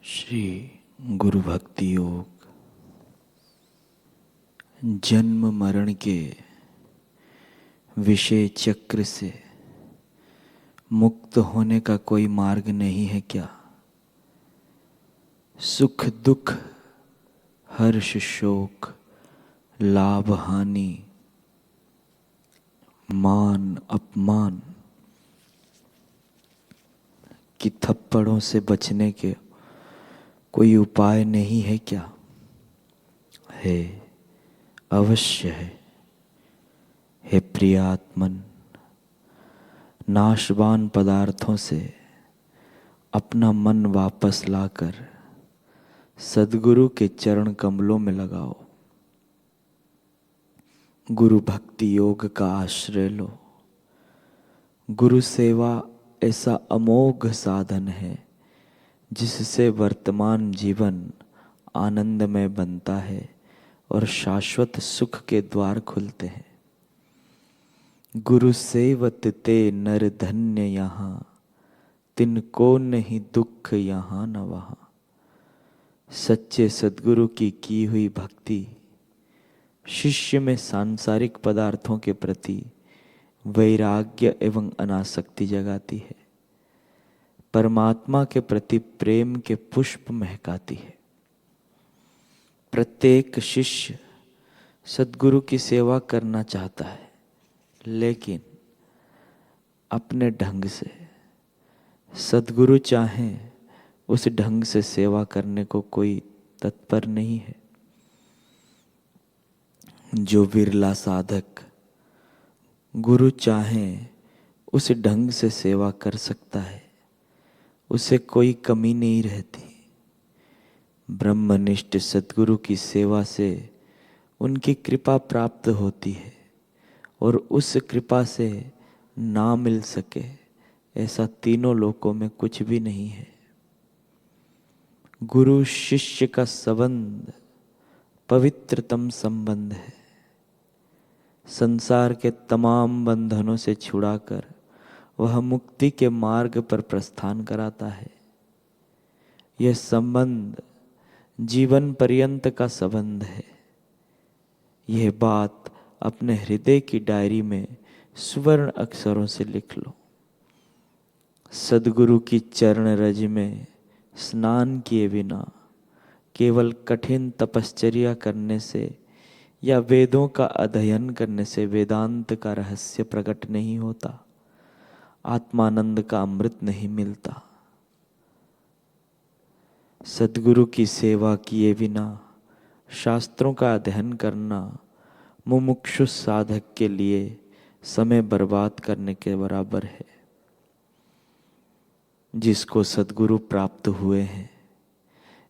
श्री गुरु भक्ति योग। जन्म मरण के विषय चक्र से मुक्त होने का कोई मार्ग नहीं है क्या? सुख दुख, हर्ष शोक, लाभ हानि, मान अपमान की थप्पड़ों से बचने के कोई उपाय नहीं है क्या? है, अवश्य है। हे प्रियात्मन, नाशवान पदार्थों से अपना मन वापस लाकर सद्गुरु के चरण कमलों में लगाओ। गुरु भक्ति योग का आश्रय लो। गुरु सेवा ऐसा अमोघ साधन है जिससे वर्तमान जीवन आनंदमय बनता है और शाश्वत सुख के द्वार खुलते हैं। गुरु सेवत ते नर धन्य यहाँ, तिनको नहीं दुख यहाँ न वहाँ। सच्चे सद्गुरु की हुई भक्ति शिष्य में सांसारिक पदार्थों के प्रति वैराग्य एवं अनासक्ति जगाती है, परमात्मा के प्रति प्रेम के पुष्प महकाती है। प्रत्येक शिष्य सद्गुरु की सेवा करना चाहता है, लेकिन अपने ढंग से। सद्गुरु चाहें उस ढंग से सेवा करने को कोई तत्पर नहीं है। जो विरला साधक गुरु चाहें उस ढंग से सेवा कर सकता है, उसे कोई कमी नहीं रहती। ब्रह्मनिष्ठ सद्गुरु की सेवा से उनकी कृपा प्राप्त होती है, और उस कृपा से ना मिल सके ऐसा तीनों लोकों में कुछ भी नहीं है। गुरु शिष्य का संबंध पवित्रतम संबंध है। संसार के तमाम बंधनों से छुड़ाकर वह मुक्ति के मार्ग पर प्रस्थान कराता है। यह संबंध जीवन पर्यंत का संबंध है। यह बात अपने हृदय की डायरी में सुवर्ण अक्षरों से लिख लो। सद्गुरु की चरण रज में स्नान किए बिना केवल कठिन तपश्चर्या करने से या वेदों का अध्ययन करने से वेदांत का रहस्य प्रकट नहीं होता, आत्मानंद का अमृत नहीं मिलता। सद्गुरु की सेवा किए बिना शास्त्रों का अध्ययन करना मुमुक्षु साधक के लिए समय बर्बाद करने के बराबर है। जिसको सद्गुरु प्राप्त हुए हैं,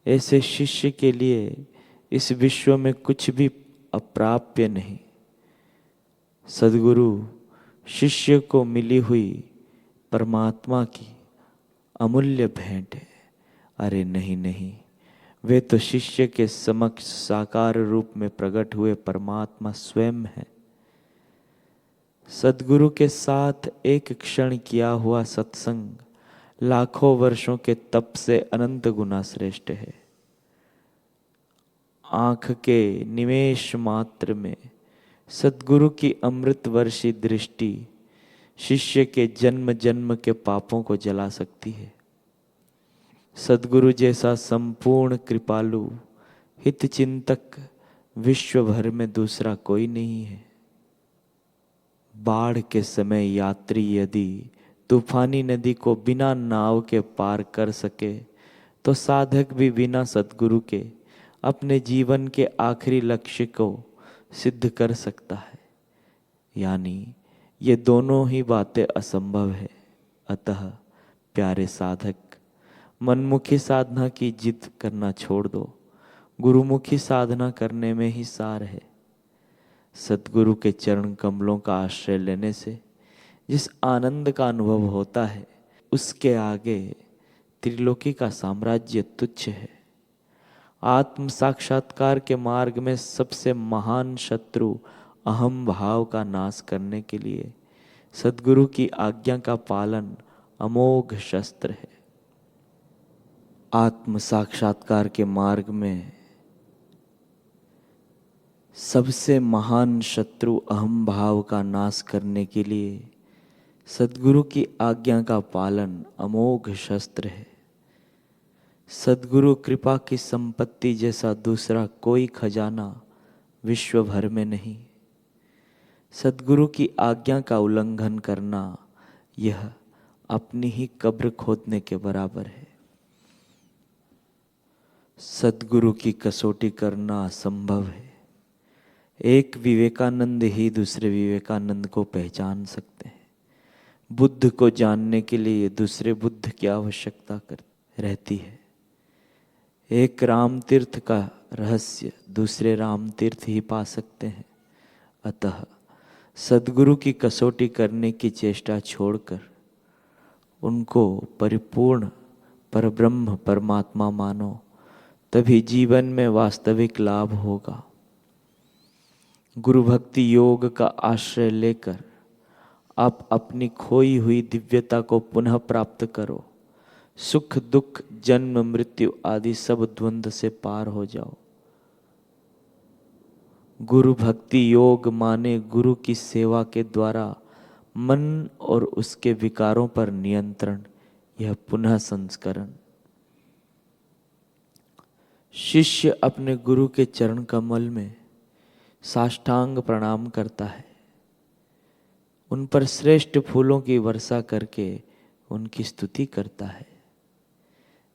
ऐसे शिष्य के लिए इस विश्व में कुछ भी अप्राप्य नहीं। सद्गुरु शिष्य को मिली हुई परमात्मा की अमूल्य भेंट है। अरे नहीं नहीं, वे तो शिष्य के समक्ष साकार रूप में प्रकट हुए परमात्मा स्वयं है। सद्गुरु के साथ एक क्षण किया हुआ सत्संग लाखों वर्षों के तप से अनंत गुना श्रेष्ठ है। आंख के निमेष मात्र में सद्गुरु की अमृत वर्षी दृष्टि शिष्य के जन्म जन्म के पापों को जला सकती है। सद्गुरु जैसा संपूर्ण कृपालु हित चिंतक विश्व भर में दूसरा कोई नहीं है। बाढ़ के समय यात्री यदि तूफानी नदी को बिना नाव के पार कर सके, तो साधक भी बिना सद्गुरु के अपने जीवन के आखिरी लक्ष्य को सिद्ध कर सकता है। यानी ये दोनों ही बातें असंभव है। अतः प्यारे साधक, मनमुखी साधना की जिद करना छोड़ दो। गुरुमुखी साधना करने में ही सार है। सद्गुरु के चरण कमलों का आश्रय लेने से जिस आनंद का अनुभव होता है, उसके आगे त्रिलोकी का साम्राज्य तुच्छ है। आत्म साक्षात्कार के मार्ग में सबसे महान शत्रु अहम भाव का नाश करने के लिए सद्गुरु की आज्ञा का पालन अमोघ शस्त्र है। आत्म साक्षात्कार के मार्ग में सबसे महान शत्रु अहम भाव का नाश करने के लिए सद्गुरु की आज्ञा का पालन अमोघ शस्त्र है। सद्गुरु कृपा की संपत्ति जैसा दूसरा कोई खजाना विश्व भर में नहीं। सद्गुरु की आज्ञा का उल्लंघन करना यह अपनी ही कब्र खोदने के बराबर है। सद्गुरु की कसौटी करना असंभव है। एक विवेकानंद ही दूसरे विवेकानंद को पहचान सकते हैं। बुद्ध को जानने के लिए दूसरे बुद्ध की आवश्यकता रहती है। एक राम तीर्थ का रहस्य दूसरे राम तीर्थ ही पा सकते हैं। अतः सद्गुरु की कसौटी करने की चेष्टा छोड़कर उनको परिपूर्ण परब्रह्म परमात्मा मानो, तभी जीवन में वास्तविक लाभ होगा। गुरु भक्ति योग का आश्रय लेकर आप अपनी खोई हुई दिव्यता को पुनः प्राप्त करो। सुख दुख जन्म मृत्यु आदि सब द्वंद्व से पार हो जाओ। गुरु भक्ति योग माने गुरु की सेवा के द्वारा मन और उसके विकारों पर नियंत्रण, यह पुनः संस्करण। शिष्य अपने गुरु के चरण कमल में साष्टांग प्रणाम करता है। उन पर श्रेष्ठ फूलों की वर्षा करके उनकी स्तुति करता है।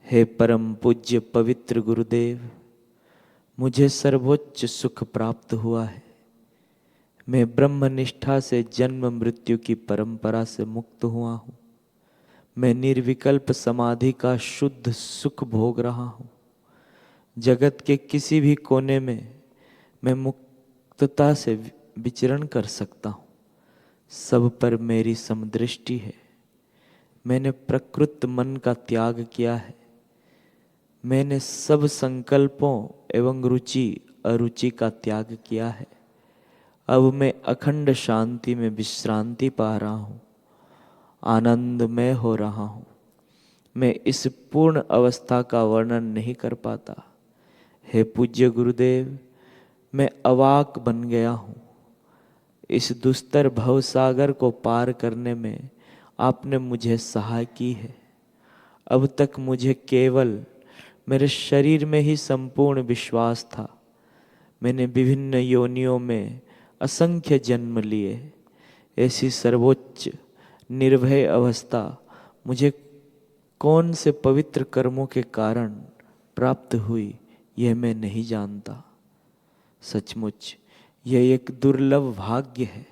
हे परम पूज्य पवित्र गुरुदेव, मुझे सर्वोच्च सुख प्राप्त हुआ है। मैं ब्रह्मनिष्ठा से जन्म मृत्यु की परंपरा से मुक्त हुआ हूँ। मैं निर्विकल्प समाधि का शुद्ध सुख भोग रहा हूँ। जगत के किसी भी कोने में मैं मुक्तता से विचरण कर सकता हूँ। सब पर मेरी समदृष्टि है। मैंने प्रकृत मन का त्याग किया है। मैंने सब संकल्पों एवं रुचि अरुचि का त्याग किया है। अब मैं अखंड शांति में विश्रांति पा रहा हूँ, आनंदमय हो रहा हूँ। मैं इस पूर्ण अवस्था का वर्णन नहीं कर पाता। हे पूज्य गुरुदेव, मैं अवाक बन गया हूँ। इस दुस्तर भवसागर को पार करने में आपने मुझे सहाय की है। अब तक मुझे केवल मेरे शरीर में ही संपूर्ण विश्वास था। मैंने विभिन्न योनियों में असंख्य जन्म लिए। ऐसी सर्वोच्च निर्भय अवस्था मुझे कौन से पवित्र कर्मों के कारण प्राप्त हुई, यह मैं नहीं जानता। सचमुच यह एक दुर्लभ भाग्य है।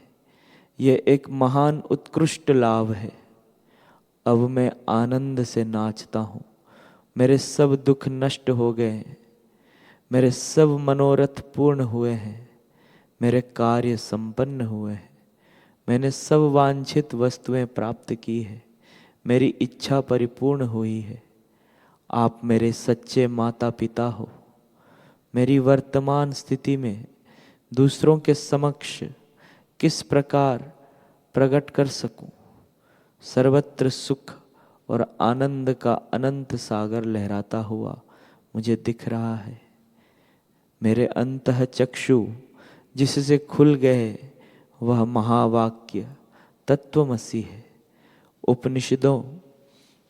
यह एक महान उत्कृष्ट लाभ है। अब मैं आनंद से नाचता हूँ। मेरे सब दुख नष्ट हो गए हैं। मेरे सब मनोरथ पूर्ण हुए हैं। मेरे कार्य संपन्न हुए हैं। मैंने सब वांछित वस्तुएं प्राप्त की है। मेरी इच्छा परिपूर्ण हुई है। आप मेरे सच्चे माता पिता हो। मेरी वर्तमान स्थिति में दूसरों के समक्ष किस प्रकार प्रकट कर सकूं? सर्वत्र सुख और आनंद का अनंत सागर लहराता हुआ मुझे दिख रहा है। मेरे अंतः चक्षु जिससे खुल गए वह महावाक्य तत्वमसि है। उपनिषदों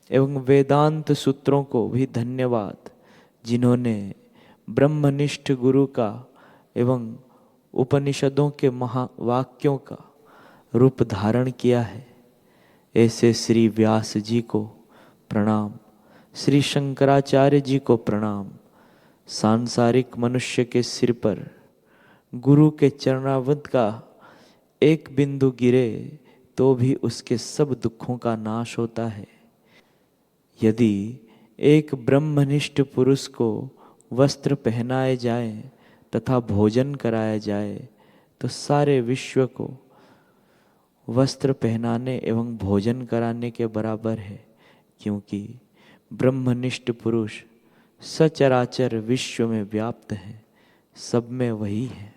एवं वेदांत सूत्रों को भी धन्यवाद, जिन्होंने ब्रह्मनिष्ठ गुरु का एवं उपनिषदों के महावाक्यों का रूप धारण किया है। ऐसे श्री व्यास जी को प्रणाम, श्री शंकराचार्य जी को प्रणाम। सांसारिक मनुष्य के सिर पर गुरु के चरणावत का एक बिंदु गिरे तो भी उसके सब दुखों का नाश होता है। यदि एक ब्रह्मनिष्ठ पुरुष को वस्त्र पहनाए जाए तथा भोजन कराया जाए तो सारे विश्व को वस्त्र पहनाने एवं भोजन कराने के बराबर है, क्योंकि ब्रह्मनिष्ठ पुरुष सचराचर विश्व में व्याप्त है। सब में वही है।